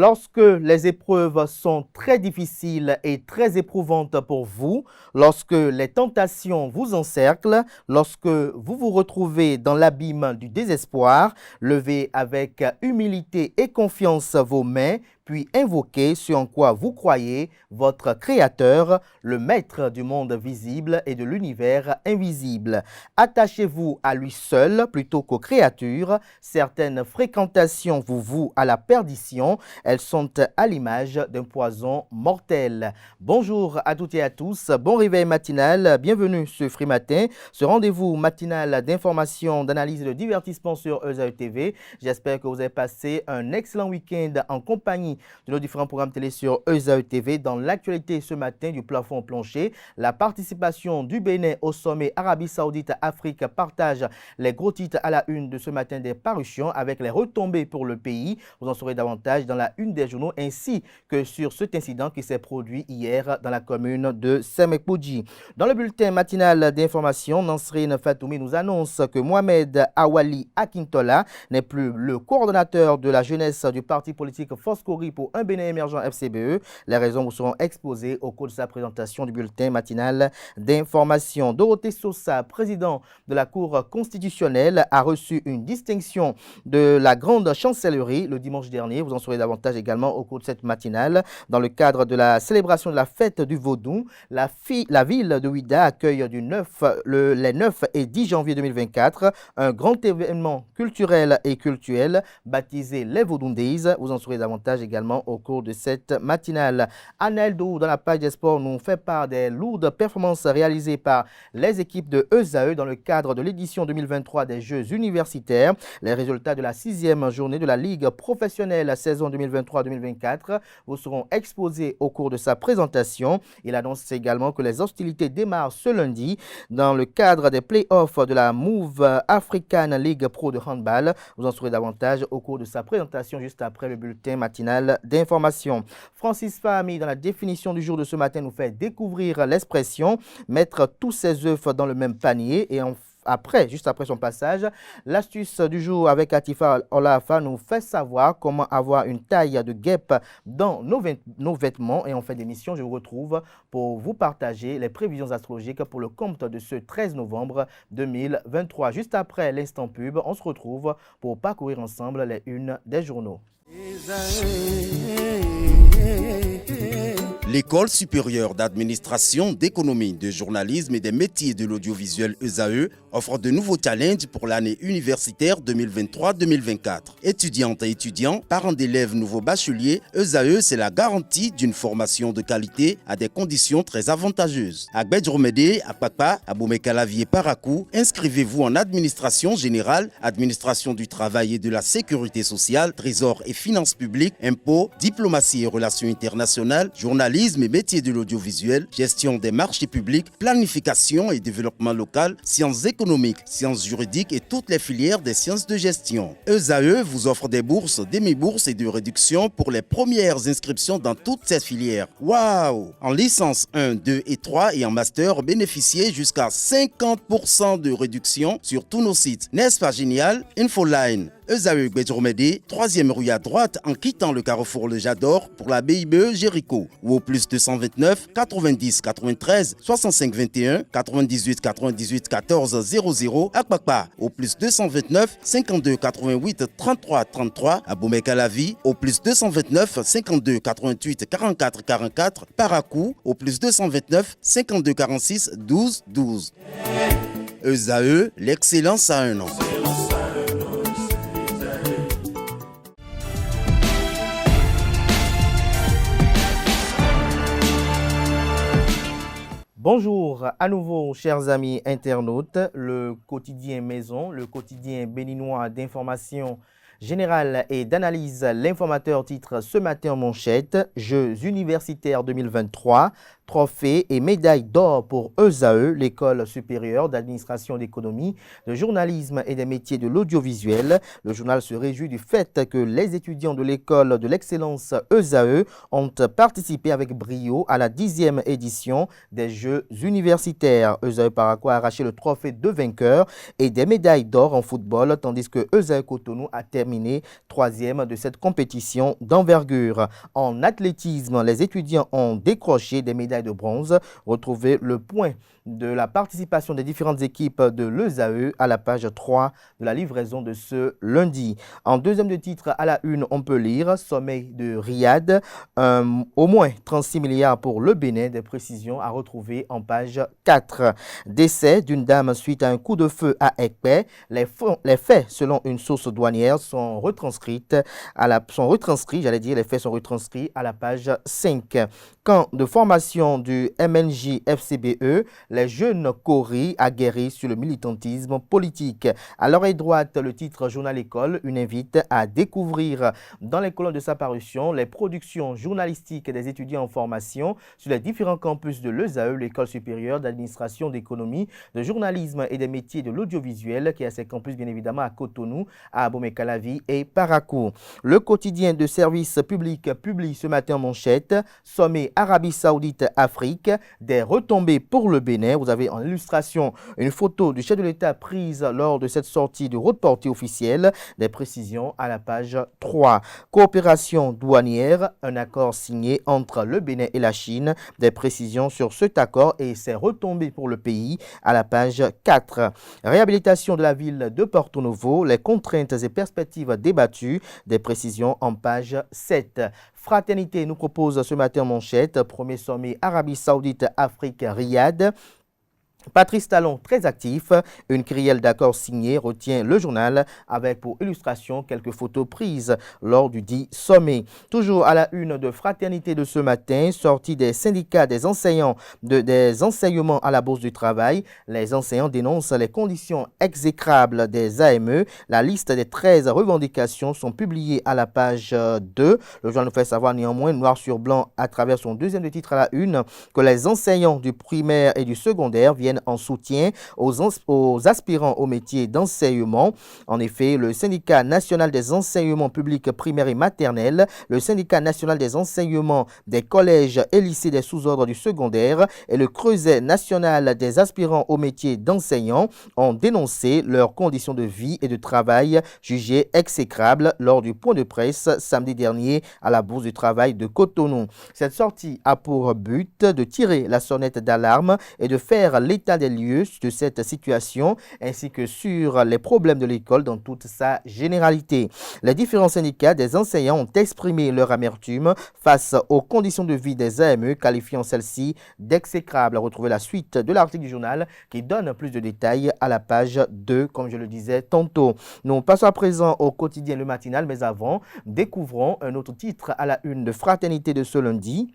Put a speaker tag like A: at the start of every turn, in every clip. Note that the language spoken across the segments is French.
A: Lorsque les épreuves sont très difficiles et très éprouvantes pour vous, lorsque les tentations vous encerclent, lorsque vous vous retrouvez dans l'abîme du désespoir, levez avec humilité et confiance vos mains, puis invoquez ce en quoi vous croyez, votre Créateur, le Maître du monde visible et de l'univers invisible. Attachez-vous à lui seul plutôt qu'aux créatures. Certaines fréquentations vous vouent à la perdition. Elles sont à l'image d'un poison mortel. Bonjour à toutes et à tous. Bon réveil matinal. Bienvenue sur Free Matin, ce rendez-vous matinal d'information, d'analyse et de divertissement sur ESAE TV. J'espère que vous avez passé un excellent week-end en compagnie de nos différents programmes télé sur ESAE TV. Dans l'actualité ce matin, du plafond au plancher, la participation du Bénin au sommet Arabie Saoudite-Afrique partage les gros titres à la une de ce matin des parutions avec les retombées pour le pays. Vous en saurez davantage dans la une des journaux ainsi que sur cet incident qui s'est produit hier dans la commune de Semekpoudji. Dans le bulletin matinal d'information, Nansrine Fatoumi nous annonce que Mohamed Awali Akintola n'est plus le coordonnateur de la jeunesse du parti politique Foscori pour un Bénin émergent FCBE. Les raisons vous seront exposées au cours de sa présentation du bulletin matinal d'information. Dorothée Sosa, président de la Cour constitutionnelle, a reçu une distinction de la grande chancellerie le dimanche dernier. Vous en saurez davantage également au cours de cette matinale. Dans le cadre de la célébration de la fête du Vaudou, la ville de Ouida accueille les 9 et 10 janvier 2024 un grand événement culturel et cultuel baptisé les Vaudou Days. Vous en saurez davantage également au cours de cette matinale. Anaël Dou, dans la page des sports, nous fait part des lourdes performances réalisées par les équipes de ESAE dans le cadre de l'édition 2023 des Jeux universitaires. Les résultats de la 6e journée de la Ligue professionnelle saison 2023-2024 vous seront exposés au cours de sa présentation. Il annonce également que les hostilités démarrent ce lundi dans le cadre des play-offs de la Move African League Pro de handball. Vous en saurez davantage au cours de sa présentation juste après le bulletin matinal d'information. Francis Fahmy, dans la définition du jour de ce matin, nous fait découvrir l'expression mettre tous ses œufs dans le même panier et juste après son passage, l'astuce du jour avec Atifa Olafa nous fait savoir comment avoir une taille de guêpe dans nos vêtements. Et en fin d'émission, je vous retrouve pour vous partager les prévisions astrologiques pour le compte de ce 13 novembre 2023. Juste après l'instant pub, on se retrouve pour parcourir ensemble les unes des journaux.
B: L'École supérieure d'administration, d'économie, de journalisme et des métiers de l'audiovisuel ESAE offre de nouveaux challenges pour l'année universitaire 2023-2024. Étudiantes et étudiants, parents d'élèves nouveaux bacheliers, ESAE, c'est la garantie d'une formation de qualité à des conditions très avantageuses. À Gbedjromede, à Papa, à Boumekalavier, Parakou, inscrivez-vous en administration générale, administration du travail et de la sécurité sociale, trésor et finances publiques, impôts, diplomatie et relations internationales, journalisme et métiers de l'audiovisuel, gestion des marchés publics, planification et développement local, sciences économiques, sciences juridiques et toutes les filières des sciences de gestion. ESAE vous offre des bourses, demi-bourses et de réductions pour les premières inscriptions dans toutes ces filières. Waouh! En licence 1, 2 et 3 et en master, bénéficiez jusqu'à 50% de réduction sur tous nos sites. N'est-ce pas génial? Infoline. ESAE Gbedjromede, 3e rue à droite en quittant le carrefour Le Jador pour la BIBE Jéricho ou au plus 229 90 93 65 21 98 98 14 00 à Kpakpa au plus 229 52 88 33 33 à Boumekalavi au plus 229 52 88 44 44 Parakou au plus 229 52 46 12 12. ESAE, l'excellence à un nom.
A: Bonjour à nouveau, chers amis internautes. Le quotidien Maison, le quotidien béninois d'information générale et d'analyse, l'informateur titre ce matin en manchette Jeux universitaires 2023. trophées et médailles d'or pour ESAE, l'École supérieure d'administration d'économie, de journalisme et des métiers de l'audiovisuel. Le journal se réjouit du fait que les étudiants de l'École de l'excellence ESAE ont participé avec brio à la 10e édition des Jeux universitaires. ESAE Parakou a arraché le trophée de vainqueur et des médailles d'or en football, tandis que ESAE Cotonou a terminé 3e de cette compétition d'envergure. En athlétisme, les étudiants ont décroché des médailles de bronze. Retrouvez le point de la participation des différentes équipes de l'ESAE à la page 3 de la livraison de ce lundi. En deuxième de titre, à la une, on peut lire sommet de Riyad, au moins 36 milliards pour le Bénin, des précisions à retrouver en page 4. Décès d'une dame suite à un coup de feu à Ekpé. Les faits, selon une source douanière, sont retranscrits, les faits sont retranscrits à la page 5. Camp de formation du MNJ FCBE, les jeunes Cori aguerris sur le militantisme politique. À l'oreille droite, le titre Journal École, une invite à découvrir dans les colonnes de sa parution les productions journalistiques des étudiants en formation sur les différents campus de l'ESAE, l'École supérieure d'administration d'économie, de journalisme et des métiers de l'audiovisuel, qui a ses campus bien évidemment à Cotonou, à Abomey-Calavi et Parakou. Le quotidien de service public publie ce matin en manchette sommet Arabie Saoudite-Afrique, des retombées pour le Bénin. Vous avez en illustration une photo du chef de l'État prise lors de cette sortie de haute portée officielle. Des précisions à la page 3. Coopération douanière, un accord signé entre le Bénin et la Chine. Des précisions sur cet accord et ses retombées pour le pays à la page 4. Réhabilitation de la ville de Porto Novo, les contraintes et perspectives débattues. Des précisions en page 7. Fraternité nous propose ce matin en manchette, premier sommet Arabie Saoudite-Afrique Riyad. Patrice Talon, très actif, une crielle d'accord signée retient le journal avec pour illustration quelques photos prises lors du dit sommet. Toujours à la une de Fraternité de ce matin, sortie des syndicats des enseignants des enseignements à la Bourse du Travail, les enseignants dénoncent les conditions exécrables des AME. La liste des 13 revendications sont publiées à la page 2. Le journal nous fait savoir néanmoins, noir sur blanc, à travers son deuxième de titre à la une, que les enseignants du primaire et du secondaire viennent en soutien aux aspirants au métier d'enseignement. En effet, le syndicat national des enseignements publics primaires et maternels, le syndicat national des enseignements des collèges et lycées des sous-ordres du secondaire et le Creuset national des aspirants au métier d'enseignant ont dénoncé leurs conditions de vie et de travail jugées exécrables lors du point de presse samedi dernier à la Bourse du Travail de Cotonou. Cette sortie a pour but de tirer la sonnette d'alarme et de faire l'état des lieux de cette situation ainsi que sur les problèmes de l'école dans toute sa généralité. Les différents syndicats des enseignants ont exprimé leur amertume face aux conditions de vie des AME, qualifiant celles-ci d'exécrables. Retrouvez la suite de l'article du journal qui donne plus de détails à la page 2, comme je le disais tantôt. Nous passons à présent au quotidien Le Matinal, mais avant, découvrons un autre titre à la une de Fraternité de ce lundi.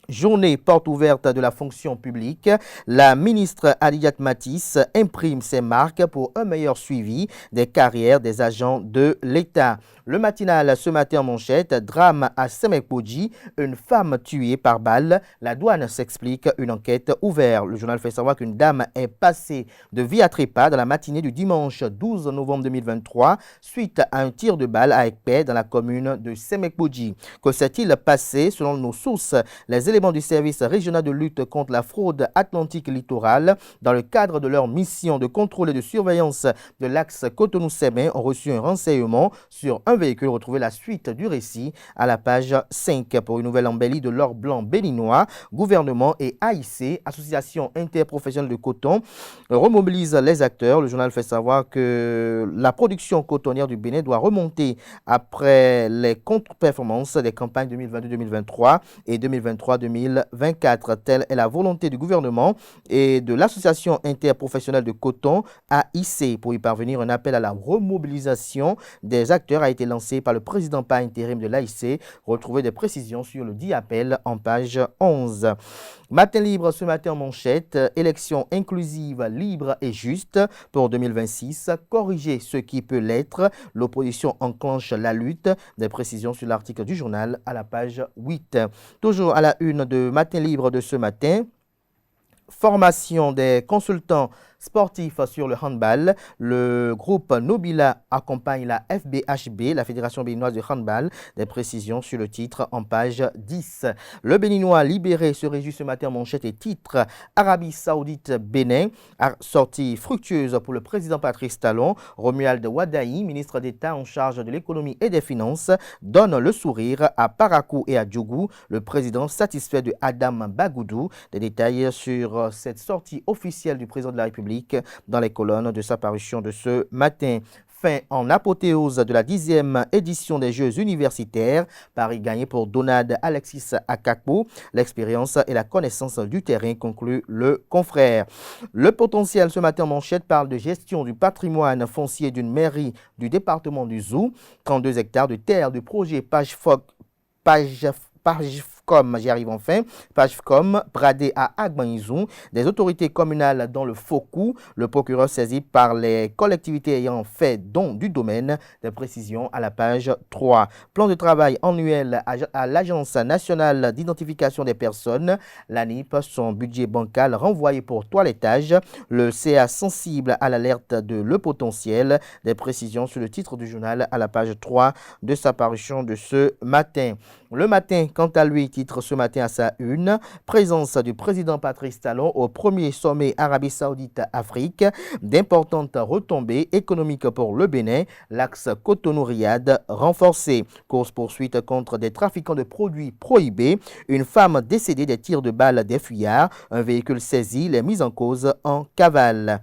A: Journée porte ouverte de la fonction publique. La ministre Adiat Matisse imprime ses marques pour un meilleur suivi des carrières des agents de l'État. Le matinal ce matin en manchette, drame à Semekpoji, une femme tuée par balle. La douane s'explique, une enquête ouverte. Le journal fait savoir qu'une dame est passée de vie à trépas dans la matinée du dimanche 12 novembre 2023 suite à un tir de balle à Ekpé dans la commune de Semekpoji. Que s'est-il passé? Selon nos sources, les éléments du service régional de lutte contre la fraude atlantique littorale, dans le cadre de leur mission de contrôle et de surveillance de l'axe Cotonou-Sémin, ont reçu un renseignement sur un véhicule. Retrouvez la suite du récit à la page 5. Pour une nouvelle embellie de l'or blanc béninois, gouvernement et AIC, Association interprofessionnelle de coton, remobilise les acteurs. Le journal fait savoir que la production cotonnière du Bénin doit remonter après les contre-performances des campagnes 2022-2023 et 2023-2024. Telle est la volonté du gouvernement et de l'Association interprofessionnelle de coton AIC. Pour y parvenir, un appel à la remobilisation des acteurs a été lancé par le président par intérim de l'AIC. Retrouvez des précisions sur le dit appel en page 11. Matin libre ce matin en manchette, élection inclusive, libre et juste pour 2026, corriger ce qui peut l'être, l'opposition enclenche la lutte, des précisions sur l'article du journal à la page 8. Toujours à la une de Matin libre de ce matin, formation des consultants sportifs sur le handball. Le groupe Nobila accompagne la FBHB, la Fédération béninoise de handball. Des précisions sur le titre en page 10. Le Béninois libéré se réjouit ce matin en manchette et titre Arabie Saoudite Bénin. Sortie fructueuse pour le président Patrice Talon. Romuald Wadaï, ministre d'État en charge de l'économie et des finances, donne le sourire à Parakou et à Djougou. Le président satisfait de Adam Bagoudou. Des détails sur cette sortie officielle du président de la République dans les colonnes de sa parution de ce matin. Fin en apothéose de la 10e édition des Jeux universitaires. Paris gagné pour Donald Alexis Akakpo. L'expérience et la connaissance du terrain, conclut le confrère. Le potentiel ce matin en manchette parle de gestion du patrimoine foncier d'une mairie du département du Zou. 32 hectares de terre de projet PageFcom, j'y arrive enfin, PageFcom, bradé à Agbanizou, des autorités communales dans le Foucault, le procureur saisi par les collectivités ayant fait don du domaine, des précisions à la page 3. Plan de travail annuel à l'Agence nationale d'identification des personnes, l'ANIP, son budget bancal renvoyé pour toilettage, le CA sensible à l'alerte de le potentiel, des précisions sur le titre du journal à la page 3 de sa parution de ce matin. Le matin, quant à lui, titre ce matin à sa une, présence du président Patrice Talon au premier sommet Arabie Saoudite-Afrique, d'importantes retombées économiques pour le Bénin, l'axe Cotonou-Riyad renforcé, course-poursuite contre des trafiquants de produits prohibés, une femme décédée des tirs de balles des fuyards, un véhicule saisi, les mises en cause en cavale.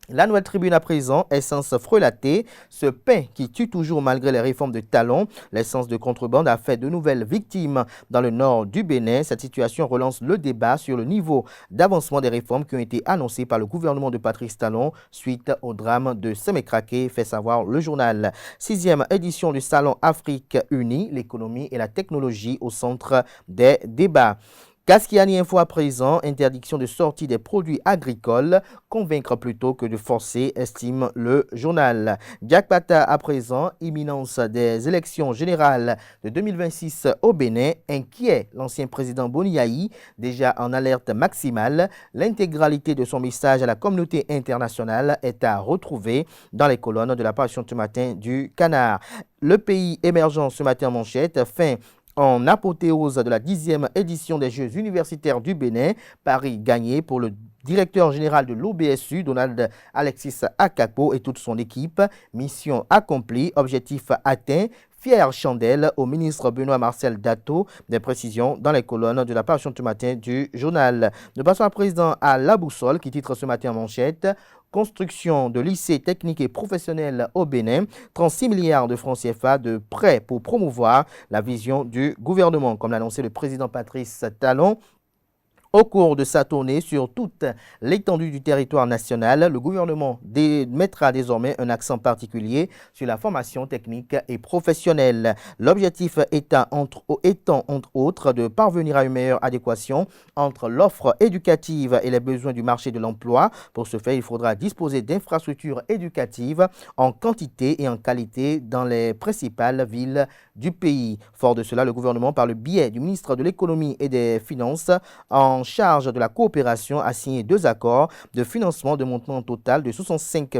A: La Nouvelle Tribune à présent, essence frelatée, ce pain qui tue toujours malgré les réformes de Talon. L'essence de contrebande a fait de nouvelles victimes dans le nord du Bénin. Cette situation relance le débat sur le niveau d'avancement des réformes qui ont été annoncées par le gouvernement de Patrice Talon suite au drame de Semekrake, fait savoir le journal. 6e édition du Salon Afrique Unie, l'économie et la technologie au centre des débats. Kaskiani Info à présent, interdiction de sortie des produits agricoles, convaincre plutôt que de forcer, estime le journal. Diakpata à présent, imminence des élections générales de 2026 au Bénin, inquiet l'ancien président Boniaï, déjà en alerte maximale. L'intégralité de son message à la communauté internationale est à retrouver dans les colonnes de la parution ce matin du Canard. Le pays émergent ce matin en manchette, fin en apothéose de la 10e édition des Jeux universitaires du Bénin, Paris gagné pour le directeur général de l'OBSU, Donald Alexis Akakpo et toute son équipe. Mission accomplie, objectif atteint. Fière chandelle au ministre Benoît Marcel Dato, des précisions dans les colonnes de la parution ce matin du journal. Nous passons à présent à La Boussole qui titre ce matin en manchette. Construction de lycées techniques et professionnels au Bénin, 36 milliards de francs CFA de prêts pour promouvoir la vision du gouvernement, comme l'a annoncé le président Patrice Talon. Au cours de sa tournée sur toute l'étendue du territoire national, le gouvernement mettra désormais un accent particulier sur la formation technique et professionnelle. L'objectif étant entre autres de parvenir à une meilleure adéquation entre l'offre éducative et les besoins du marché de l'emploi. Pour ce faire, il faudra disposer d'infrastructures éducatives en quantité et en qualité dans les principales villes du pays. Fort de cela, le gouvernement, par le biais du ministre de l'économie et des finances, en charge de la coopération, a signé 2 accords de financement de montant total de 65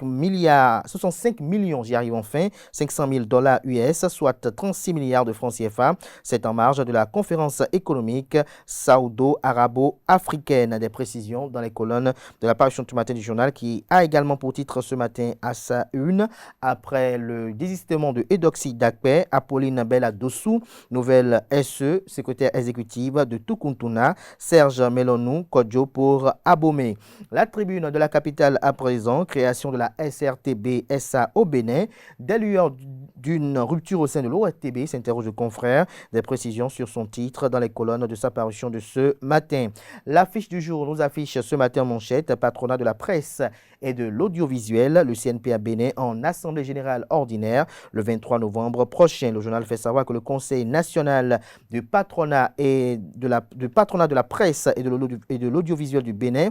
A: millions, j'y arrive enfin, 500 000 $ US, soit 36 milliards de francs CFA. C'est en marge de la conférence économique saoudo-arabo-africaine. Des précisions dans les colonnes de la parution du matin du journal qui a également pour titre ce matin à sa une, après le désistement de Edoxy Dakpe, Apolline Bella Dossou, nouvelle SE, secrétaire exécutive de Tukuntuna, Serge Melonou Kodjo pour Abomey. La tribune de la capitale à présent, création de la SRTB SA au Bénin, des lueurs d'une rupture au sein de l'ORTB, s'interroge le confrère. Des précisions sur son titre dans les colonnes de sa parution de ce matin. L'affiche du jour nous affiche ce matin en manchette, patronat de la presse et de l'audiovisuel, le CNPA Bénin en assemblée générale ordinaire le 23 novembre prochain. Le journal fait savoir que le Conseil national du patronat de la presse et de l'audiovisuel du Bénin,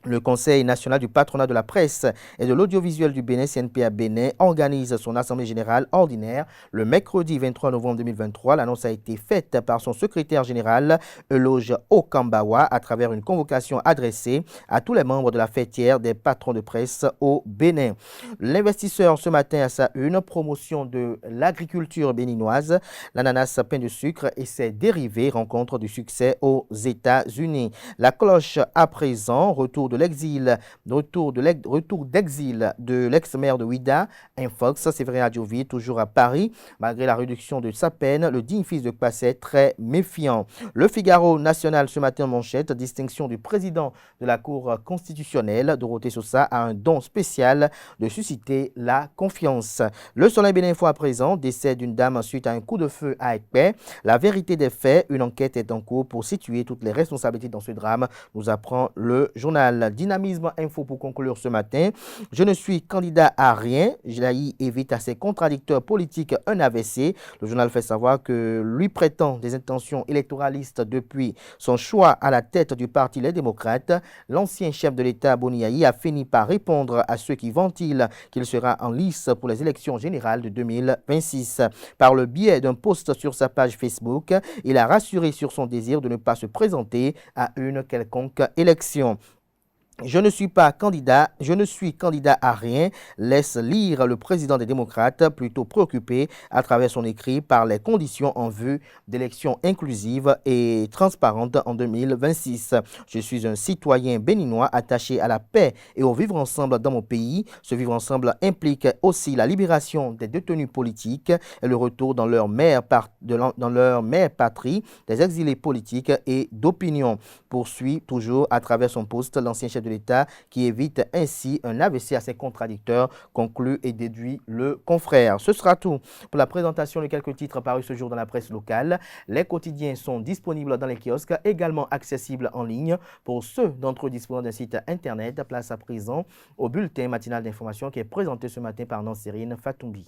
A: le Conseil national du patronat de la presse et de l'audiovisuel du Bénin, CNPA Bénin, organise son assemblée générale ordinaire le mercredi 23 novembre 2023. L'annonce a été faite par son secrétaire général, Eloge Okambawa, à travers une convocation adressée à tous les membres de la fêtière des patrons de presse au Bénin. L'investisseur ce matin à sa une, promotion de l'agriculture béninoise, l'ananas pain de sucre et ses dérivés rencontrent du succès aux États-Unis. La cloche à présent, retour d'exil de l'ex-maire de Ouidah, Infox, Séverin Adjovi, toujours à Paris. Malgré la réduction de sa peine, le digne fils de Kpasset, très méfiant. Le Figaro national ce matin en manchette, distinction du président de la Cour constitutionnelle, Dorothée Sosa, a un don spécial de susciter la confiance. Le Soleil Béninfo à présent, décès d'une dame suite à un coup de feu à Ekpé. La vérité des faits, une enquête est en cours pour situer toutes les responsabilités dans ce drame, nous apprend le journal. Dynamisme Info pour conclure ce matin. Je ne suis candidat à rien. Jelaï évite à ses contradicteurs politiques un AVC. Le journal fait savoir que lui prétend des intentions électoralistes depuis son choix à la tête du parti Les Démocrates. L'ancien chef de l'État, Boniaï, a fini par répondre à ceux qui ventilent qu'il sera en lice pour les élections générales de 2026. Par le biais d'un post sur sa page Facebook, il a rassuré sur son désir de ne pas se présenter à une quelconque élection. Je ne suis candidat à rien, laisse lire le président des démocrates, plutôt préoccupé à travers son écrit par les conditions en vue d'élections inclusives et transparentes en 2026. Je suis un citoyen béninois attaché à la paix et au vivre ensemble dans mon pays. Ce vivre ensemble implique aussi la libération des détenus politiques et le retour dans leur mère patrie des exilés politiques et d'opinion. Poursuit toujours à travers son poste l'ancien chef de l'État qui évite ainsi un AVC à ses contradicteurs, conclut et déduit le confrère. Ce sera tout pour la présentation de quelques titres parus ce jour dans la presse locale. Les quotidiens sont disponibles dans les kiosques, également accessibles en ligne. Pour ceux d'entre eux disposant d'un site internet, place à présent au bulletin matinal d'information qui est présenté ce matin par Nancérine Fatoumbi.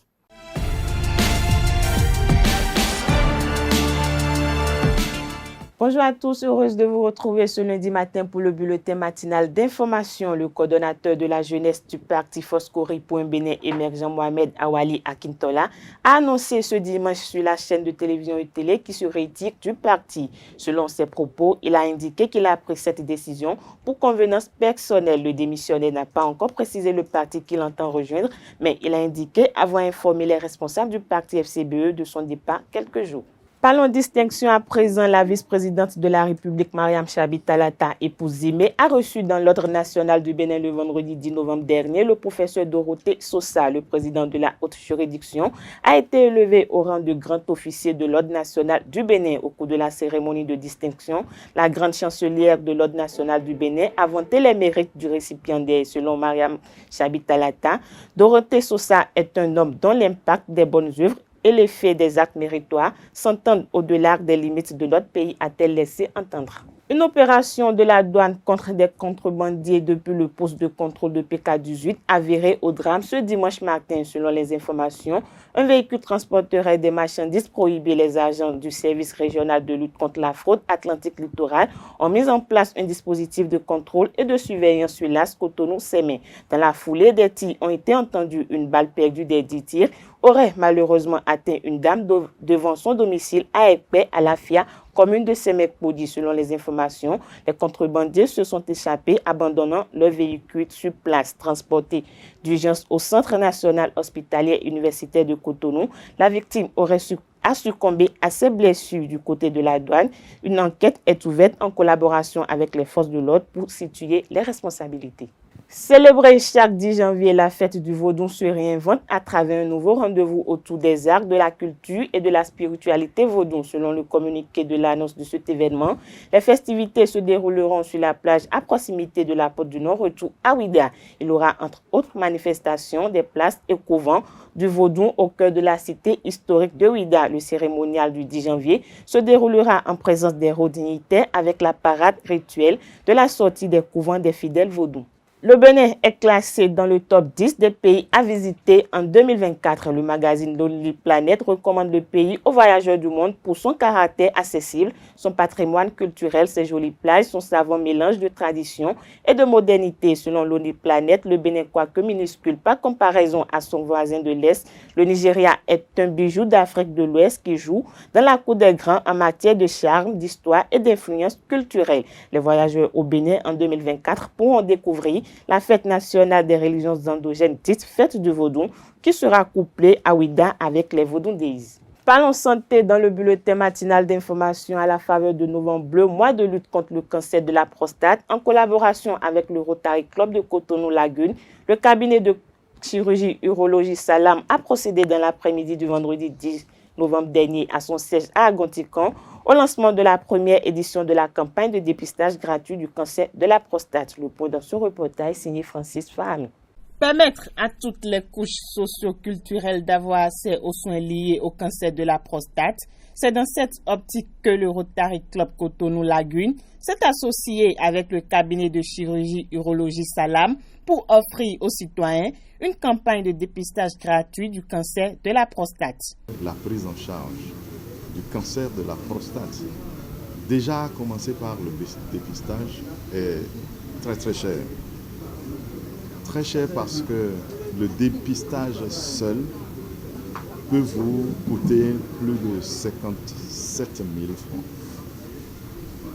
C: Bonjour à tous, heureuse de vous retrouver ce lundi matin pour le bulletin matinal d'information. Le coordonnateur de la jeunesse du parti Foscori pour un Bénin émergent, Mohamed Awali Akintola, a annoncé ce dimanche sur la chaîne de télévision UTélé qui se retire du parti. Selon ses propos, il a indiqué qu'il a pris cette décision pour convenance personnelle. Le démissionnaire n'a pas encore précisé le parti qu'il entend rejoindre, mais il a indiqué avoir informé les responsables du parti FCBE de son départ quelques jours. Parlons distinction à présent. La vice-présidente de la République, Mariam Chabi Talata, épouse Zimé, a reçu dans l'Ordre national du Bénin le vendredi 10 novembre dernier le professeur Dorothée Sosa. Le président de la haute juridiction a été élevé au rang de grand officier de l'Ordre national du Bénin. Au cours de la cérémonie de distinction, la grande chancelière de l'Ordre national du Bénin a vanté les mérites du récipiendaire. Selon Mariam Chabi Talata, Dorothée Sosa est un homme dont l'impact des bonnes œuvres et l'effet des actes méritoires s'entendent au-delà des limites de notre pays, a-t-elle laissé entendre. Une opération de la douane contre des contrebandiers depuis le poste de contrôle de PK18 avérée au drame ce dimanche matin. Selon les informations, un véhicule transporterait des marchandises prohibées. Les agents du service régional de lutte contre la fraude Atlantique Littoral ont mis en place un dispositif de contrôle et de surveillance sur l'As Cotonou-Sémé. Dans la foulée, des tirs ont été entendus. Une balle perdue des 10 tirs aurait malheureusement atteint une dame devant son domicile à Ekpé, à la FIA, commune de Sémé-Kpodi. Selon les informations, les contrebandiers se sont échappés, abandonnant leur véhicule sur place. Transporté d'urgence au Centre national hospitalier universitaire de Cotonou, la victime aurait succombé à ses blessures. Du côté de la douane, une enquête est ouverte en collaboration avec les forces de l'ordre pour situer les responsabilités. Célébrer chaque 10 janvier la fête du Vaudou se réinvente à travers un nouveau rendez-vous autour des arts, de la culture et de la spiritualité vaudou. Selon le communiqué de l'annonce de cet événement, les festivités se dérouleront sur la plage à proximité de la Porte du Nord-Retour à Ouidah. Il y aura entre autres manifestations des places et couvents du Vaudou au cœur de la cité historique de Ouidah. Le cérémonial du 10 janvier se déroulera en présence des hauts dignitaires avec la parade rituelle de la sortie des couvents des fidèles vaudous. Le Bénin est classé dans le top 10 des pays à visiter en 2024. Le magazine Lonely Planet recommande le pays aux voyageurs du monde pour son caractère accessible, son patrimoine culturel, ses jolies plages, son savant mélange de tradition et de modernité. Selon Lonely Planet, le Bénin, quoique minuscule par comparaison à son voisin de l'Est, le Nigeria est un bijou d'Afrique de l'Ouest qui joue dans la cour des grands en matière de charme, d'histoire et d'influence culturelle. Les voyageurs au Bénin en 2024 pourront découvrir la fête nationale des religions endogènes dite fête du Vaudou qui sera couplée à Ouidah avec les Vaudou Days. Parlons santé dans le bulletin matinal d'information à la faveur de Novembre Bleu, mois de lutte contre le cancer de la prostate, en collaboration avec le Rotary Club de Cotonou-Lagune. Le cabinet de chirurgie urologie Salam a procédé dans l'après-midi du vendredi 10 novembre dernier à son siège à Agontican au lancement de la première édition de la campagne de dépistage gratuit du cancer de la prostate. Le point dans ce reportage signé Francis Fahmy. Permettre à toutes les couches socio-culturelles d'avoir accès aux soins liés au cancer de la prostate, c'est dans cette optique que le Rotary Club Cotonou-Lagune s'est associé avec le cabinet de chirurgie urologie Salam pour offrir aux citoyens une campagne de dépistage gratuit du cancer de la prostate.
D: La prise en charge du cancer de la prostate, déjà commencer par le dépistage, est très cher. Très cher parce que le dépistage seul peut vous coûter plus de 57 000 francs.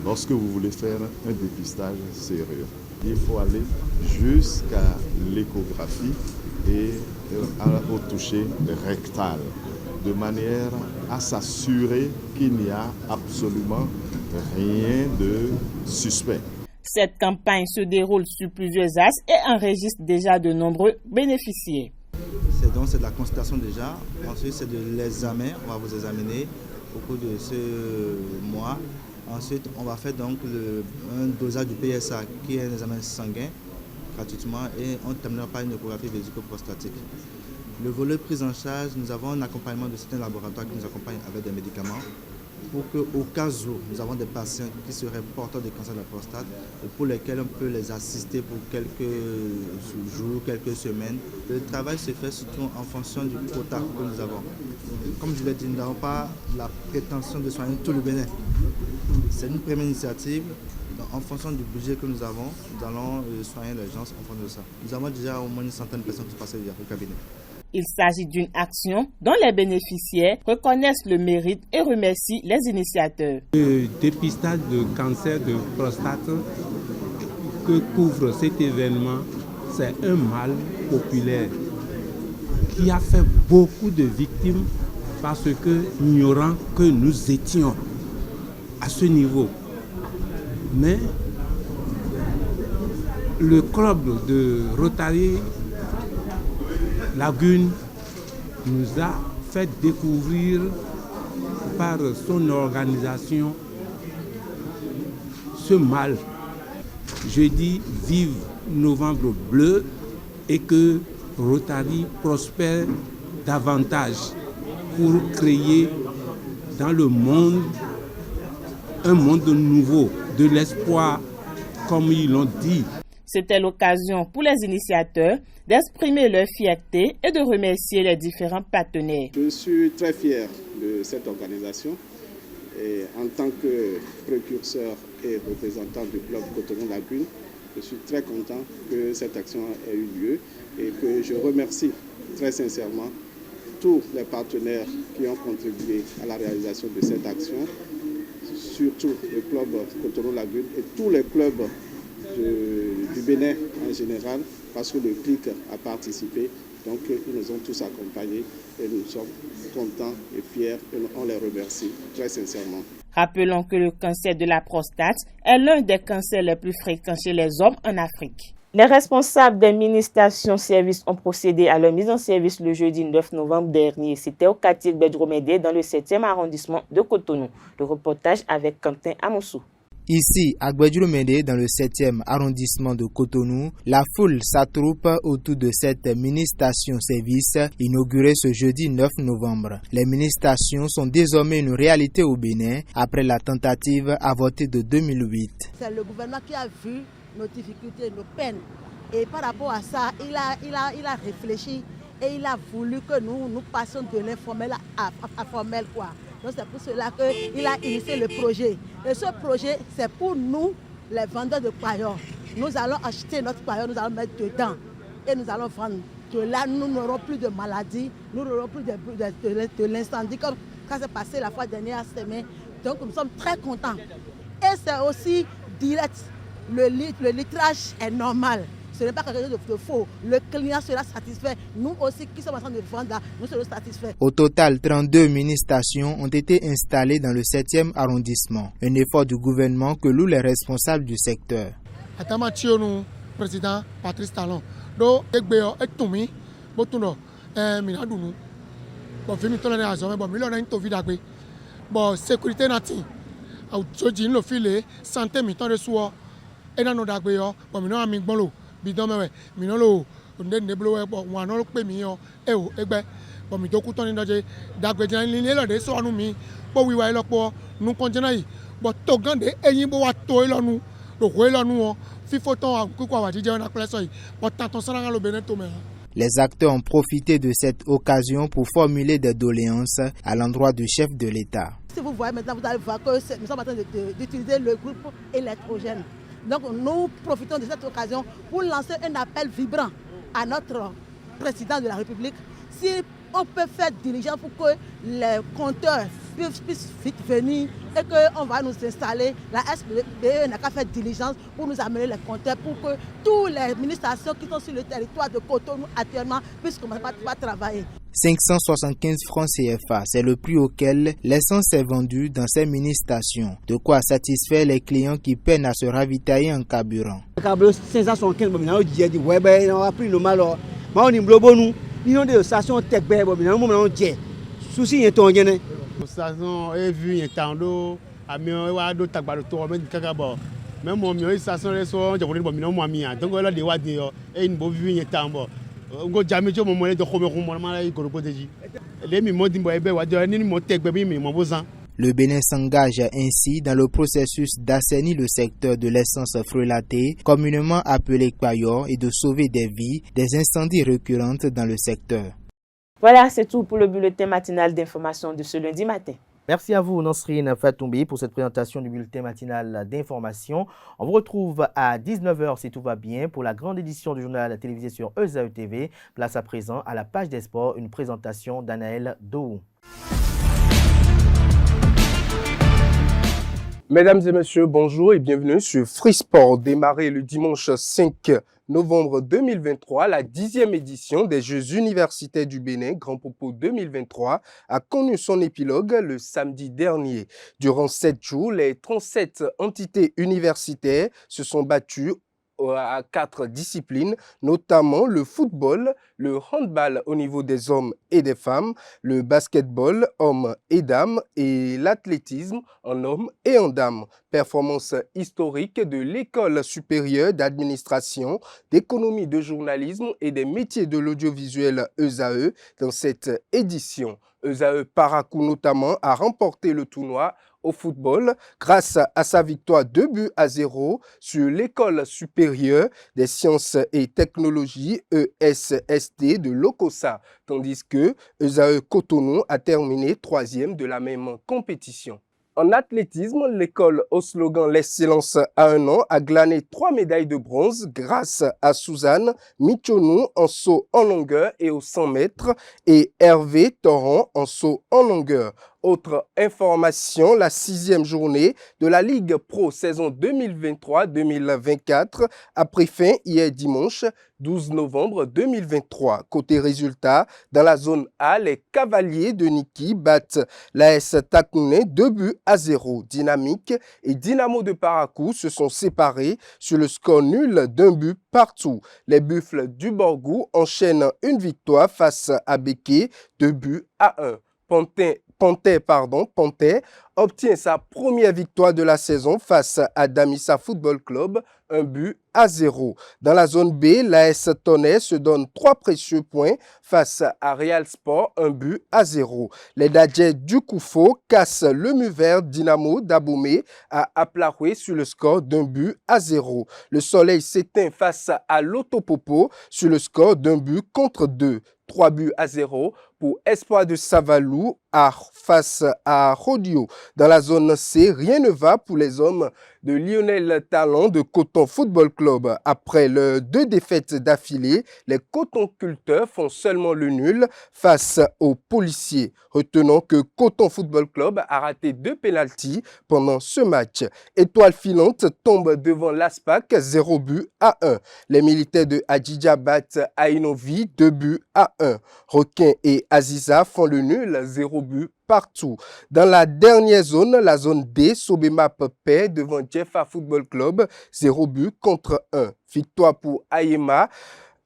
D: Lorsque vous voulez faire un dépistage sérieux, il faut aller jusqu'à l'échographie et au toucher rectal, de manière à s'assurer qu'il n'y a absolument rien de suspect.
C: Cette campagne se déroule sur plusieurs axes et enregistre déjà de nombreux bénéficiaires.
E: C'est de la consultation déjà, ensuite c'est de l'examen, on va vous examiner au cours de ce mois. Ensuite on va faire donc un dosage du PSA qui est un examen sanguin gratuitement et on terminera par une échographie vésico-prostatique. Le volet prise en charge, nous avons un accompagnement de certains laboratoires qui nous accompagnent avec des médicaments pour qu'au cas où nous avons des patients qui seraient porteurs de cancer de la prostate et pour lesquels on peut les assister pour quelques jours, quelques semaines. Le travail se fait surtout en fonction du quota que nous avons. Comme je l'ai dit, nous n'avons pas la prétention de soigner tout le Bénin. C'est une première initiative. En fonction du budget que nous avons, nous allons soigner les gens en fonction de ça. Nous avons déjà au moins une centaine de personnes qui passent au cabinet.
C: Il s'agit d'une action dont les bénéficiaires reconnaissent le mérite et remercient les initiateurs.
F: Le dépistage de cancer de prostate que couvre cet événement, c'est un mal populaire qui a fait beaucoup de victimes parce que ignorant que nous étions à ce niveau. Mais le club de Rotary Lagune nous a fait découvrir par son organisation ce mal. Je dis vive Novembre Bleu et que Rotary prospère davantage pour créer dans le monde un monde nouveau, de l'espoir, comme ils l'ont dit.
C: C'était l'occasion pour les initiateurs d'exprimer leur fierté et de remercier les différents partenaires.
G: Je suis très fier de cette organisation et en tant que précurseur et représentant du club Cotonou-Lagune, je suis très content que cette action ait eu lieu et que je remercie très sincèrement tous les partenaires qui ont contribué à la réalisation de cette action, surtout le club Cotonou-Lagune et tous les clubs du Bénin en général, parce que le CLIC a participé. Donc ils nous ont tous accompagnés et nous sommes contents et fiers et on les remercie très sincèrement.
C: Rappelons que le cancer de la prostate est l'un des cancers les plus fréquents chez les hommes en Afrique. Les responsables des mini-stations-service ont procédé à leur mise en service le jeudi 9 novembre dernier. C'était au quartier Bedromédé dans le 7e arrondissement de Cotonou. Le reportage avec Quentin Amoussou.
H: Ici, à Guadjouromende, dans le 7e arrondissement de Cotonou, la foule s'attroupe autour de cette mini-station-service inaugurée ce jeudi 9 novembre. Les mini-stations sont désormais une réalité au Bénin après la tentative avortée de 2008.
I: C'est le gouvernement qui a vu nos difficultés, nos peines. Et par rapport à ça, il a réfléchi et il a voulu que nous passions de l'informel à formel, quoi. Donc c'est pour cela qu'il a initié le projet. Et ce projet, c'est pour nous, les vendeurs de paillons. Nous allons acheter notre paillon, nous allons mettre dedans et nous allons vendre. De là, nous n'aurons plus de maladies, nous n'aurons plus de l'incendie comme quand c'est passé la fois dernière semaine. Donc nous sommes très contents. Et c'est aussi direct. Le litrage est normal. Ce n'est pas quelque chose de faux. Le client sera satisfait. Nous aussi, qui sommes en train de vendre, nous serons satisfaits.
H: Au total, 32 mini-stations ont été installées dans le 7e arrondissement. Un effort du gouvernement que louent les responsables du secteur.
J: Président Patrice Talon. Donc, sécurité nati. Santé bidon mewe minolo onde neblo bo wanolo pe mi yo o egbe bo mi doku ton ni doje dagbejan ni le lode so anu mi bo wiwa ilopo nu konjena yi bo to gande eyin bo wa to ilonu do ko ilonu o fifo ton akuko wa jije na pleso yi bo tanton sananga lo Benin to me.
H: Les acteurs ont profité de cette occasion pour formuler des doléances à l'endroit du chef de l'État.
I: Si vous voyez maintenant, vous allez voir que nous sommes en train d'utiliser le groupe électrogène. Donc nous profitons de cette occasion pour lancer un appel vibrant à notre président de la République. Si on peut faire diligence pour que les compteurs puissent vite venir et qu'on va nous installer, la SPE n'a qu'à faire diligence pour nous amener les compteurs pour que toutes les administrations qui sont sur le territoire de Cotonou actuellement puissent commencer à travailler.
H: 575 francs CFA, c'est le prix auquel l'essence est vendue dans ces mini-stations. De quoi satisfaire les clients qui peinent à se ravitailler en carburant.
K: 575, on a pris le mal. Ils ont des stations techniques, souci est en Guinée.
J: Station est vue, il tando, à mieux, d'autres tour, même mon mieux, station est sur, j'ai voulu bon, moi, donc là, des watts, et une bonne vue, il est tambo. Ngo jamais tu moment de comme mala ko protéger les mi modi mboebe wa de ni mo tek bebi mi mo bozan.
H: Le Bénin s'engage ainsi dans le processus d'assainir le secteur de l'essence frelatée, communément appelé Payor, et de sauver des vies des incendies récurrents dans le secteur.
C: Voilà, c'est tout pour le bulletin matinal d'information de ce lundi matin.
A: Merci à vous, Nasrine Fatoumbi, pour cette présentation du bulletin matinal d'information. On vous retrouve à 19h si tout va bien pour la grande édition du journal télévisé sur ESAE TV. Place à présent à la page des sports, une présentation d'Anaël Dou.
L: Mesdames et messieurs, bonjour et bienvenue sur Free Sport. Démarré le dimanche 5 novembre 2023, la 10e édition des Jeux universitaires du Bénin, Grand Popo 2023, a connu son épilogue le samedi dernier. Durant 7 jours, les 37 entités universitaires se sont battues à 4 disciplines, notamment le football, le handball au niveau des hommes et des femmes, le basketball hommes et dames et l'athlétisme en hommes et en dames. Performance historique de l'École supérieure d'administration, d'économie de journalisme et des métiers de l'audiovisuel ESAE dans cette édition. ESAE Paracou notamment a remporté le tournoi au football grâce à sa victoire 2-0 sur l'École supérieure des sciences et technologies ESST de Lokossa, tandis que ESAE Cotonou a terminé 3e de la même compétition. En athlétisme, l'école au slogan « L'excellence à un an » a glané 3 médailles de bronze grâce à Suzanne Michonou en saut en longueur et aux 100 mètres et Hervé Torrent en saut en longueur. Autre information, la 6e journée de la Ligue Pro saison 2023-2024 a pris fin hier dimanche 12 novembre 2023. Côté résultat, dans la zone A, les Cavaliers de Niki battent l'AS Takouné 2-0. Dynamique et Dynamo de Parakou se sont séparés sur le score nul d'1 but partout. Les Buffles du Borgou enchaînent une victoire face à Béké 2-1. Panthé obtient sa première victoire de la saison face à Damissa Football Club, 1-0. Dans la zone B, l'AS Tonnerre se donne 3 précieux points face à Real Sport, 1-0. Les Dadjets du Koufo cassent le mur vert Dynamo d'Aboumé à Aplaroué sur le score d'1-0. Le Soleil s'éteint face à l'Autopopo sur le score d'1-2. 3-0 pour Espoir de Savalou face à Rodio. Dans la zone C, rien ne va pour les hommes de Lionel Talon de Coton Football Club. Après leurs 2 défaites d'affilée, les cotonculteurs font seulement le nul face aux policiers. Retenons que Coton Football Club a raté 2 pénaltys pendant ce match. Étoile filante tombe devant l'ASPAC 0-1. Les militaires de Adjidja battent Ainovi 2-1. Requin et Aziza font le nul 0 but partout. Dans la dernière zone, la zone D, Sobemap perd devant Jeffa Football Club 0-1. Victoire pour Ayema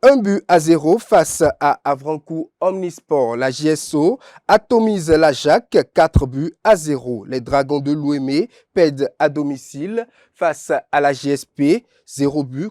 L: 1-0 face à Avrancourt Omnisport. La JSO atomise la Jacques 4-0. Les Dragons de l'Ouémé perdent à domicile face à la GSP 0-1.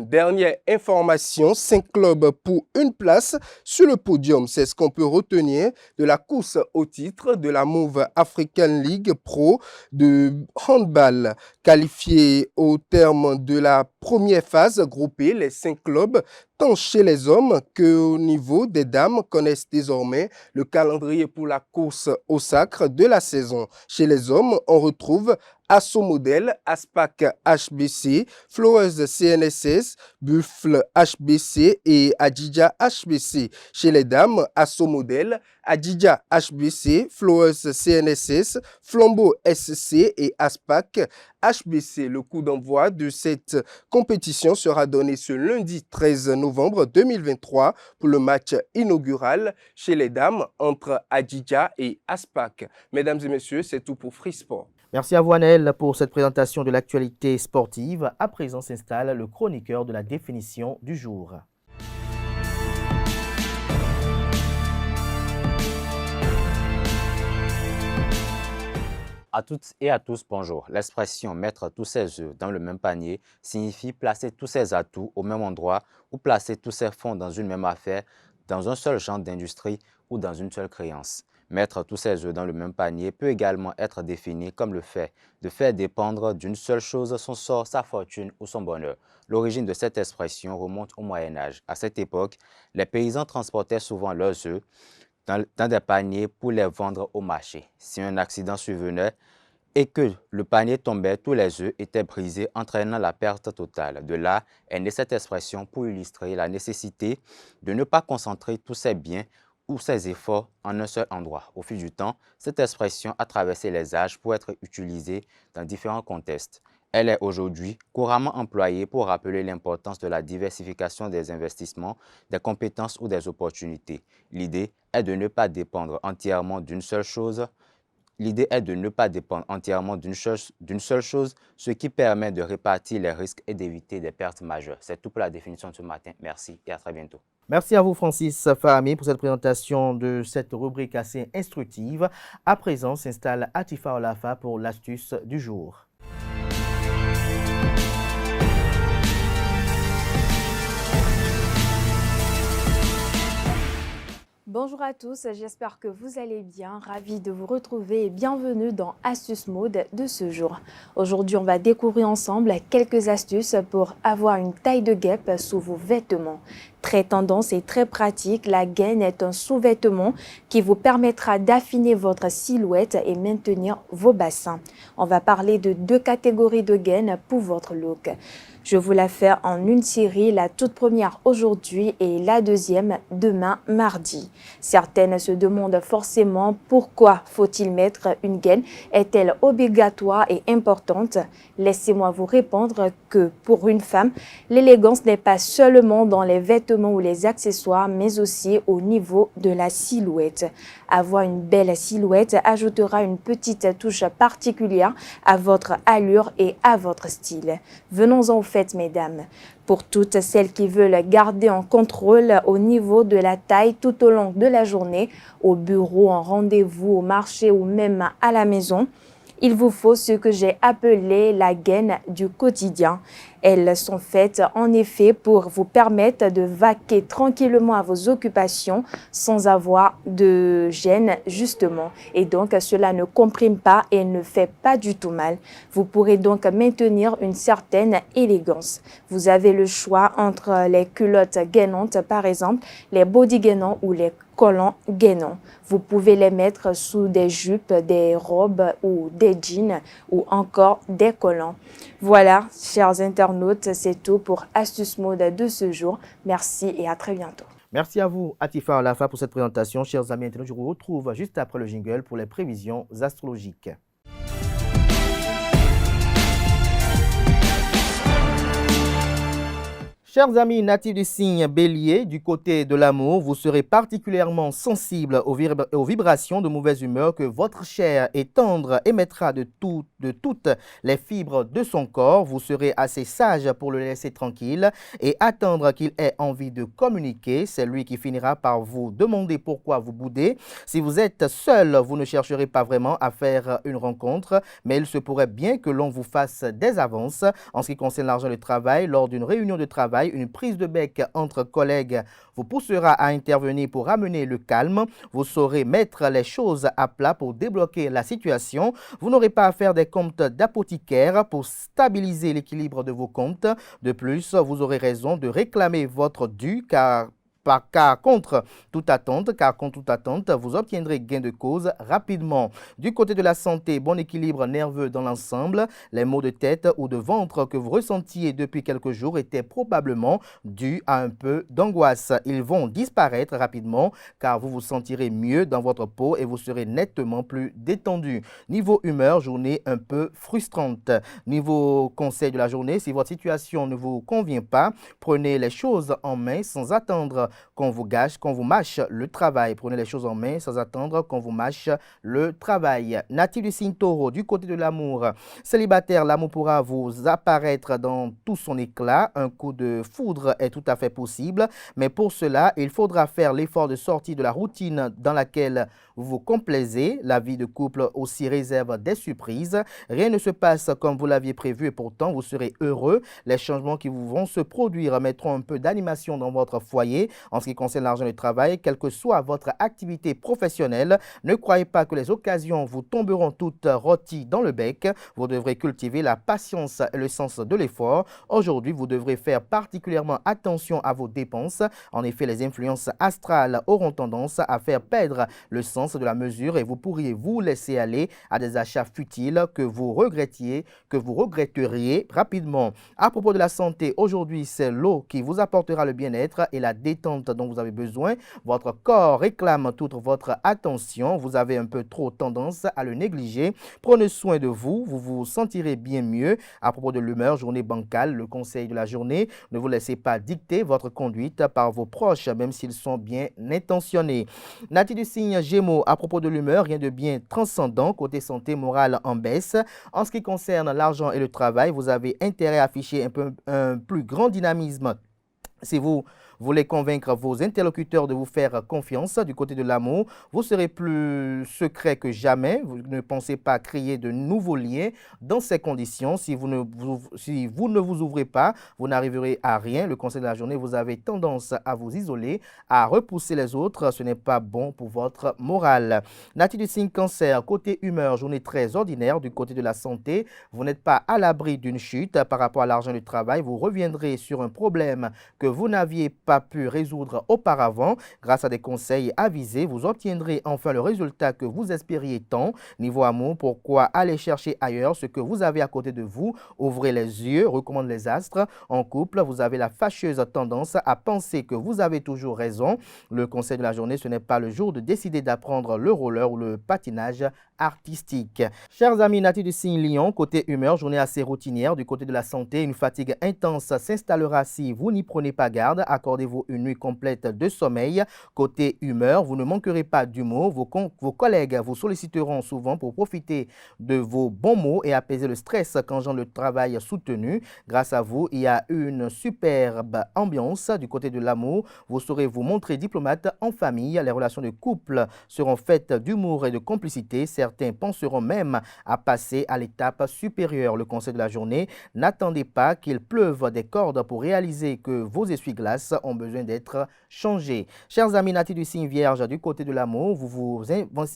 L: Dernière information, 5 clubs pour une place sur le podium. C'est ce qu'on peut retenir de la course au titre de la Move African League Pro de handball. Qualifiés au terme de la première phase groupée, les 5 clubs tant chez les hommes qu'au niveau des dames connaissent désormais le calendrier pour la course au sacre de la saison. Chez les hommes, on retrouve Asso Model, Aspac HBC, Flowers CNSS, Buffle HBC et Adjidja HBC. Chez les dames, Asso Model, Adjidja HBC, Flowers CNSS, Flambeau SC et Aspac HBC. Le coup d'envoi de cette compétition sera donné ce lundi 13 novembre 2023 pour le match inaugural chez les dames entre Adjidja et Aspac. Mesdames et messieurs, c'est tout pour Free Sport.
A: Merci à vous, Anel, pour cette présentation de l'actualité sportive. À présent s'installe le chroniqueur de la définition du jour.
M: À toutes et à tous, bonjour. L'expression « mettre tous ses œufs dans le même panier » signifie placer tous ses atouts au même endroit ou placer tous ses fonds dans une même affaire, dans un seul genre d'industrie ou dans une seule créance. Mettre tous ses œufs dans le même panier peut également être défini comme le fait de faire dépendre d'une seule chose son sort, sa fortune ou son bonheur. L'origine de cette expression remonte au Moyen-Âge. À cette époque, les paysans transportaient souvent leurs œufs dans des paniers pour les vendre au marché. Si un accident survenait et que le panier tombait, tous les œufs étaient brisés, entraînant la perte totale. De là est née cette expression pour illustrer la nécessité de ne pas concentrer tous ses biens ou ses efforts en un seul endroit. Au fil du temps, cette expression a traversé les âges pour être utilisée dans différents contextes. Elle est aujourd'hui couramment employée pour rappeler l'importance de la diversification des investissements, des compétences ou des opportunités. L'idée est de ne pas dépendre entièrement d'une seule chose. L'idée est de ne pas dépendre entièrement d'une seule chose, ce qui permet de répartir les risques et d'éviter des pertes majeures. C'est tout pour la définition de ce matin. Merci et à très bientôt.
A: Merci à vous, Francis Fahami, pour cette présentation de cette rubrique assez instructive. À présent, s'installe Atifa Olafa pour l'astuce du jour.
N: Bonjour à tous, j'espère que vous allez bien. Ravi de vous retrouver et bienvenue dans Astuces Mode de ce jour. Aujourd'hui, on va découvrir ensemble quelques astuces pour avoir une taille de guêpe sous vos vêtements. Très tendance et très pratique, la gaine est un sous-vêtement qui vous permettra d'affiner votre silhouette et maintenir vos bassins. On va parler de 2 catégories de gaines pour votre look. Je vous la fais en une série, la toute première aujourd'hui et la deuxième demain mardi. Certaines se demandent forcément pourquoi faut-il mettre une gaine? Est-elle obligatoire et importante? Laissez-moi vous répondre que pour une femme, l'élégance n'est pas seulement dans les vêtements ou les accessoires, mais aussi au niveau de la silhouette. Avoir une belle silhouette ajoutera une petite touche particulière à votre allure et à votre style. Venons-en au fait, mesdames. Pour toutes celles qui veulent garder en contrôle au niveau de la taille tout au long de la journée, au bureau, en rendez-vous, au marché ou même à la maison, il vous faut ce que j'ai appelé la gaine du quotidien. Elles sont faites en effet pour vous permettre de vaquer tranquillement à vos occupations sans avoir de gêne justement. Et donc cela ne comprime pas et ne fait pas du tout mal. Vous pourrez donc maintenir une certaine élégance. Vous avez le choix entre les culottes gainantes par exemple, les body gainants ou les collants gainants. Vous pouvez les mettre sous des jupes, des robes ou des jeans ou encore des collants. Voilà, chers internautes, c'est tout pour Astuce Mode de ce jour. Merci et à très bientôt.
A: Merci à vous, Atifa Alafa, pour cette présentation. Chers amis internautes, je vous retrouve juste après le jingle pour les prévisions astrologiques. Chers amis natifs du signe Bélier, du côté de l'amour, vous serez particulièrement sensible aux vibrations de mauvaise humeur que votre chair est tendre émettra de toutes les fibres de son corps. Vous serez assez sage pour le laisser tranquille et attendre qu'il ait envie de communiquer. C'est lui qui finira par vous demander pourquoi vous boudez. Si vous êtes seul, vous ne chercherez pas vraiment à faire une rencontre, mais il se pourrait bien que l'on vous fasse des avances. En ce qui concerne l'argent de travail, lors d'une réunion de travail, une prise de bec entre collègues vous poussera à intervenir pour ramener le calme. Vous saurez mettre les choses à plat pour débloquer la situation. Vous n'aurez pas à faire des comptes d'apothicaire pour stabiliser l'équilibre de vos comptes. De plus, vous aurez raison de réclamer votre dû car contre toute attente, vous obtiendrez gain de cause rapidement. Du côté de la santé, bon équilibre nerveux dans l'ensemble. Les maux de tête ou de ventre que vous ressentiez depuis quelques jours étaient probablement dus à un peu d'angoisse. Ils vont disparaître rapidement car vous vous sentirez mieux dans votre peau et vous serez nettement plus détendu. Niveau humeur, journée un peu frustrante. Niveau conseil de la journée, si votre situation ne vous convient pas, prenez les choses en main sans attendre qu'on vous mâche le travail. Prenez les choses en main sans attendre qu'on vous mâche le travail. Natif du signe Taureau, du côté de l'amour. Célibataire, l'amour pourra vous apparaître dans tout son éclat. Un coup de foudre est tout à fait possible, mais pour cela, il faudra faire l'effort de sortir de la routine dans laquelle vous vous complaisez. La vie de couple aussi réserve des surprises. Rien ne se passe comme vous l'aviez prévu et pourtant vous serez heureux. Les changements qui vont se produire mettront un peu d'animation dans votre foyer. En ce qui concerne l'argent du travail, quelle que soit votre activité professionnelle, ne croyez pas que les occasions vous tomberont toutes rôties dans le bec. Vous devrez cultiver la patience et le sens de l'effort. Aujourd'hui, vous devrez faire particulièrement attention à vos dépenses. En effet, les influences astrales auront tendance à faire perdre le sens de la mesure et vous pourriez vous laisser aller à des achats futiles que vous regretteriez rapidement. À propos de la santé, aujourd'hui, c'est l'eau qui vous apportera le bien-être et la détente dont vous avez besoin. Votre corps réclame toute votre attention. Vous avez un peu trop tendance à le négliger. Prenez soin de vous, vous vous sentirez bien mieux. À propos de l'humeur, journée bancale, le conseil de la journée, ne vous laissez pas dicter votre conduite par vos proches, même s'ils sont bien intentionnés. Natif du signe Gémeaux, à propos de l'humeur, rien de bien transcendant. Côté santé, morale en baisse. En ce qui concerne l'argent et le travail, vous avez intérêt à afficher un plus grand dynamisme. Si vous voulez convaincre vos interlocuteurs de vous faire confiance du côté de l'amour, vous serez plus secret que jamais. Vous ne pensez pas créer de nouveaux liens dans ces conditions. Si vous ne vous ouvrez pas, vous n'arriverez à rien. Le conseil de la journée, vous avez tendance à vous isoler, à repousser les autres. Ce n'est pas bon pour votre morale. Natif du signe Cancer, côté humeur, journée très ordinaire. Du côté de la santé, vous n'êtes pas à l'abri d'une chute par rapport à l'argent du travail. Vous reviendrez sur un problème que vous n'aviez pas pas pu résoudre auparavant. Grâce à des conseils avisés, vous obtiendrez enfin le résultat que vous espériez tant. Niveau amour, pourquoi aller chercher ailleurs ce que vous avez à côté de vous? Ouvrez les yeux, recommandent les astres. En couple, vous avez la fâcheuse tendance à penser que vous avez toujours raison. Le conseil de la journée, ce n'est pas le jour de décider d'apprendre le roller ou le patinage artistique. Chers amis natifs du signe Lion, côté humeur, journée assez routinière. Du côté de la santé, une fatigue intense s'installera si vous n'y prenez pas garde. Accordez-vous une nuit complète de sommeil. Côté humeur, vous ne manquerez pas d'humour. Vos collègues vous solliciteront souvent pour profiter de vos bons mots et apaiser le stress qu'engendre le travail soutenu. Grâce à vous, il y a une superbe ambiance. Du côté de l'amour, vous saurez vous montrer diplomate en famille. Les relations de couple seront faites d'humour et de complicité. Certains penseront même à passer à l'étape supérieure. Le conseil de la journée, n'attendez pas qu'il pleuve des cordes pour réaliser que vos essuie-glaces ont besoin d'être changés. Chers amis natifs du signe Vierge, du côté de l'amour, vous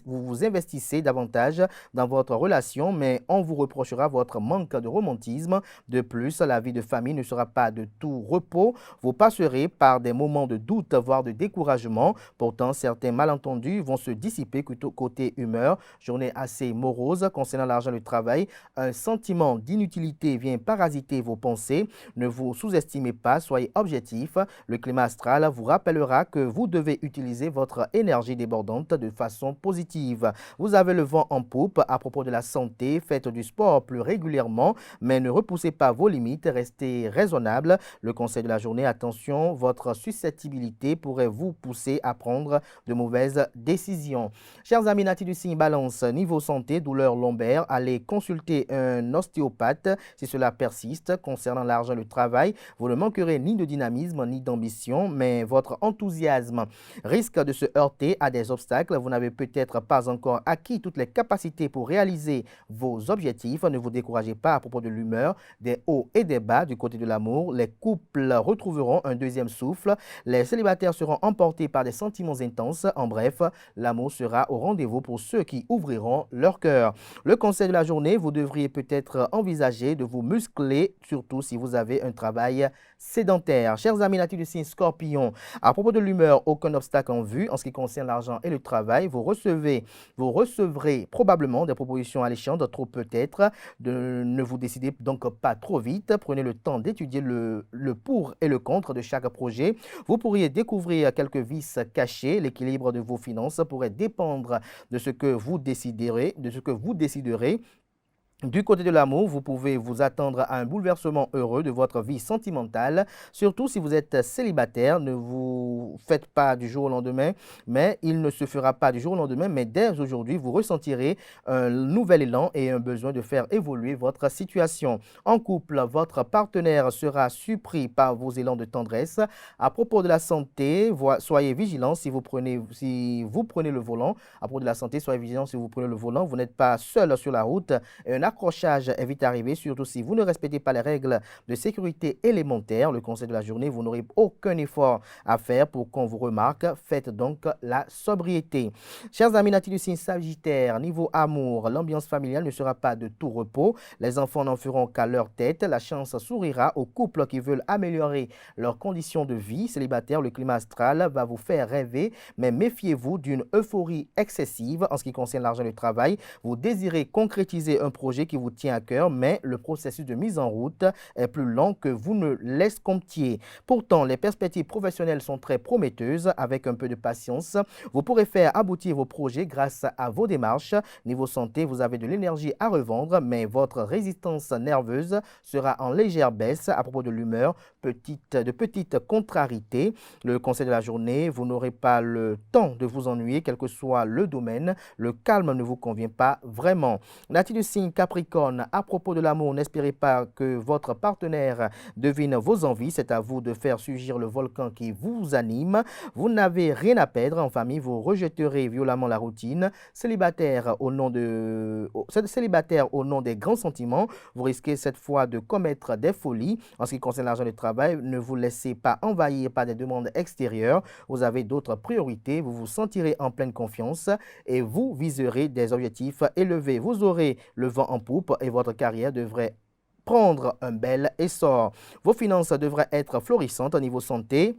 A: vous investissez davantage dans votre relation, mais on vous reprochera votre manque de romantisme. De plus, la vie de famille ne sera pas de tout repos. Vous passerez par des moments de doute, voire de découragement. Pourtant, certains malentendus vont se dissiper côté humeur. Journée assez morose concernant l'argent et le travail. Un sentiment d'inutilité vient parasiter vos pensées. Ne vous sous-estimez pas, soyez objectif. Le climat astral vous rappellera que vous devez utiliser votre énergie débordante de façon positive. Vous avez le vent en poupe. À propos de la santé, faites du sport plus régulièrement, mais ne repoussez pas vos limites, restez raisonnable. Le conseil de la journée, attention, votre susceptibilité pourrait vous pousser à prendre de mauvaises décisions. Chers amis natifs du signe Balance, niveau santé, douleur lombaire, allez consulter un ostéopathe si cela persiste. Concernant l'argent et le travail, vous ne manquerez ni de dynamisme ni d'ambition, mais votre enthousiasme risque de se heurter à des obstacles. Vous n'avez peut-être pas encore acquis toutes les capacités pour réaliser vos objectifs. Ne vous découragez pas à propos de l'humeur, des hauts et des bas. Du côté de l'amour, les couples retrouveront un deuxième souffle. Les célibataires seront emportés par des sentiments intenses. En bref, l'amour sera au rendez-vous pour ceux qui ouvriront leur cœur. Le conseil de la journée, vous devriez peut-être envisager de vous muscler, surtout si vous avez un travail sédentaire. Chers amis natifs du signe Scorpion, à propos de l'humeur, aucun obstacle en vue. En ce qui concerne l'argent et le travail, vous recevrez probablement des propositions alléchantes, trop peut-être. Ne vous décidez donc pas trop vite. Prenez le temps d'étudier le pour et le contre de chaque projet. Vous pourriez découvrir quelques vices cachés. L'équilibre de vos finances pourrait dépendre de ce que vous déciderez. Du côté de l'amour, vous pouvez vous attendre à un bouleversement heureux de votre vie sentimentale, surtout si vous êtes célibataire. Ne vous faites pas du jour au lendemain, mais il ne se fera pas du jour au lendemain, mais dès aujourd'hui, vous ressentirez un nouvel élan et un besoin de faire évoluer votre situation. En couple, votre partenaire sera surpris par vos élans de tendresse. À propos de la santé, soyez vigilant si vous prenez le volant. À propos de la santé, soyez vigilant si vous prenez le volant. Vous n'êtes pas seul sur la route. Un accrochage est vite arrivé, surtout si vous ne respectez pas les règles de sécurité élémentaires. Le conseil de la journée, vous n'aurez aucun effort à faire pour qu'on vous remarque. Faites donc la sobriété. Chers amis natifs du signe Sagittaire, niveau amour, l'ambiance familiale ne sera pas de tout repos. Les enfants n'en feront qu'à leur tête. La chance sourira aux couples qui veulent améliorer leurs conditions de vie. Célibataire, le climat astral va vous faire rêver, mais méfiez-vous d'une euphorie excessive. En ce qui concerne l'argent et le travail, vous désirez concrétiser un projet qui vous tient à cœur, mais le processus de mise en route est plus lent que vous ne l'escomptiez. Pourtant, les perspectives professionnelles sont très prometteuses. Avec un peu de patience, vous pourrez faire aboutir vos projets grâce à vos démarches. Niveau santé, vous avez de l'énergie à revendre, mais votre résistance nerveuse sera en légère baisse. À propos de l'humeur, de petites contrariétés. Le conseil de la journée, vous n'aurez pas le temps de vous ennuyer, quel que soit le domaine. Le calme ne vous convient pas vraiment. Natif du signe Capricorne, à propos de l'amour, n'espérez pas que votre partenaire devine vos envies. C'est à vous de faire surgir le volcan qui vous anime. Vous n'avez rien à perdre. En famille, vous rejetterez violemment la routine. Célibataire au nom des grands sentiments, vous risquez cette fois de commettre des folies. En ce qui concerne l'argent et le travail, ne vous laissez pas envahir par des demandes extérieures. Vous avez d'autres priorités. Vous vous sentirez en pleine confiance et vous viserez des objectifs élevés. Vous aurez le vent en poupe et votre carrière devrait prendre un bel essor. Vos finances devraient être florissantes au niveau santé.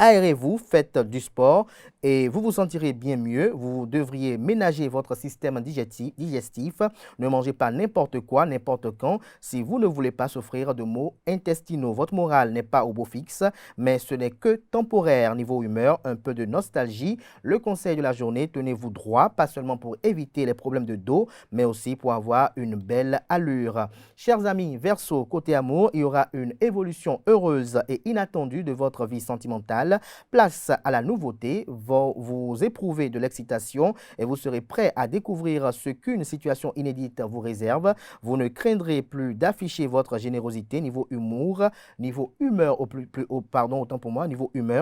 A: Aérez-vous, faites du sport et vous vous sentirez bien mieux. Vous devriez ménager votre système digestif. Ne mangez pas n'importe quoi, n'importe quand, si vous ne voulez pas souffrir de maux intestinaux. Votre morale n'est pas au beau fixe, mais ce n'est que temporaire. Niveau humeur, un peu de nostalgie. Le conseil de la journée, tenez-vous droit, pas seulement pour éviter les problèmes de dos, mais aussi pour avoir une belle allure. Chers amis, Verseau, côté amour, il y aura une évolution heureuse et inattendue de votre vie sentimentale. Place à la nouveauté, vous éprouvez de l'excitation et vous serez prêt à découvrir ce qu'une situation inédite vous réserve. Vous ne craindrez plus d'afficher votre générosité niveau humeur, niveau humeur,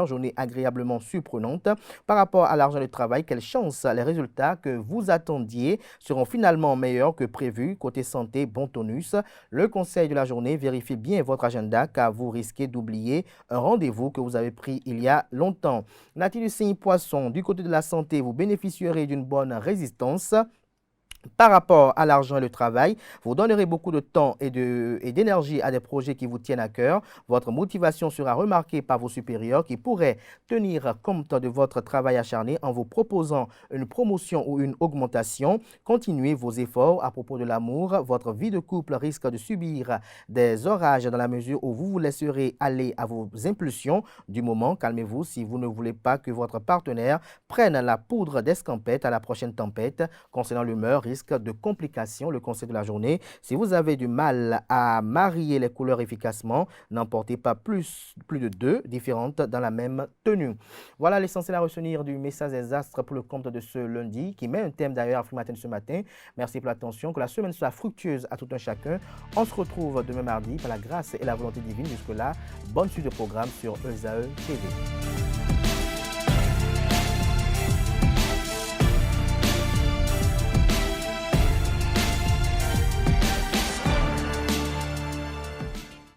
A: journée agréablement surprenante. Par rapport à l'argent de travail, quelle chance, les résultats que vous attendiez seront finalement meilleurs que prévu. Côté santé, bon tonus. Le conseil de la journée, vérifiez bien votre agenda car vous risquez d'oublier un rendez-vous que vous avez pris il y a longtemps. Natif du signe Poisson, du côté de la santé, vous bénéficierez d'une bonne résistance. Par rapport à l'argent et le travail, vous donnerez beaucoup de temps et d'énergie à des projets qui vous tiennent à cœur. Votre motivation sera remarquée par vos supérieurs qui pourraient tenir compte de votre travail acharné en vous proposant une promotion ou une augmentation. Continuez vos efforts à propos de l'amour. Votre vie de couple risque de subir des orages dans la mesure où vous vous laisserez aller à vos impulsions du moment. Calmez-vous si vous ne voulez pas que votre partenaire prenne la poudre d'escampette à la prochaine tempête. Concernant l'humeur, risque de complications, le conseil de la journée. Si vous avez du mal à marier les couleurs efficacement, n'emportez pas plus de 2 différentes dans la même tenue. Voilà l'essentiel à retenir du message des astres pour le compte de ce lundi, qui met un thème d'ailleurs à Free Matin ce matin. Merci pour l'attention, que la semaine soit fructueuse à tout un chacun. On se retrouve demain mardi par la grâce et la volonté divine. Jusque-là, bonne suite de programme sur ESAE TV.